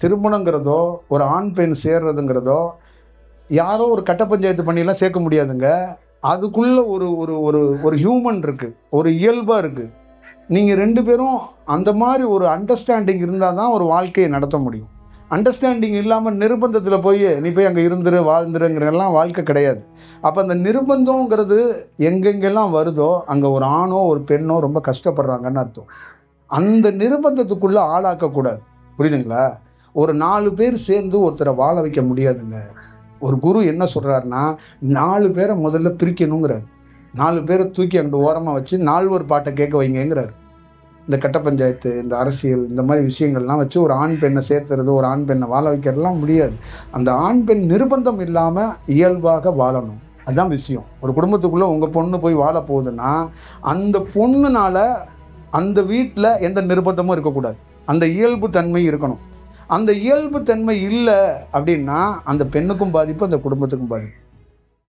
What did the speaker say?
திருமணங்கிறதோ ஒரு ஆண் பெண் சேர்றதுங்கிறதோ யாரோ ஒரு கட்ட பஞ்சாயத்து பண்ணிலாம் சேர்க்க முடியாதுங்க. அதுக்குள்ள ஒரு ஒரு ஒரு ஒரு ஹியூமன் இருக்குது, ஒரு இயல்பாக இருக்குது. நீங்கள் 2 பேரும் அந்த மாதிரி ஒரு அண்டர்ஸ்டாண்டிங் இருந்தால் தான் ஒரு வாழ்க்கையை நடத்த முடியும். அண்டர்ஸ்டாண்டிங் இல்லாமல் நிர்பந்தத்தில் போய் நீ போய் அங்கே இருந்துரு வாழ்ந்துருங்கிறதெல்லாம் வாழ்க்கை கிடையாது. அப்போ அந்த நிர்பந்தங்கிறது எங்கெங்கெல்லாம் வருதோ அங்கே ஒரு ஆணோ ஒரு பெண்ணோ ரொம்ப கஷ்டப்படுறாங்கன்னு அர்த்தம். அந்த நிர்பந்தத்துக்குள்ளே ஆளாக்கக்கூடாது. புரியுதுங்களா? ஒரு 4 பேர் சேர்ந்து ஒருத்தரை வாழ வைக்க முடியாதுங்க. ஒரு குரு என்ன சொல்கிறாருன்னா 4 பேரை முதல்ல பிரிக்கணுங்கிறார். 4 பேரை தூக்கி அங்கே ஓரமாக வச்சு 4 பாட்டை கேட்க வைங்கிறார். இந்த கட்ட பஞ்சாயத்து, இந்த அரசியல், இந்த மாதிரி விஷயங்கள்லாம் வச்சு ஒரு ஆண் பெண்ணை சேர்த்துறது, ஒரு ஆண் பெண்ணை வாழ வைக்கிறதுலாம் முடியாது. அந்த ஆண் பெண் நிர்பந்தம் இல்லாமல் இயல்பாக வாழணும். அதுதான் விஷயம். ஒரு குடும்பத்துக்குள்ளே உங்கள் பொண்ணு போய் வாழ போகுதுன்னா அந்த பொண்ணுனால அந்த வீட்டில் எந்த நிர்பந்தமும் இருக்கக்கூடாது. அந்த இயல்பு தன்மை இருக்கணும். அந்த இயல்பு தன்மை இல்லை அப்படின்னா அந்த பெண்ணுக்கும் பாதிப்பு, அந்த குடும்பத்துக்கும் பாதிப்பு.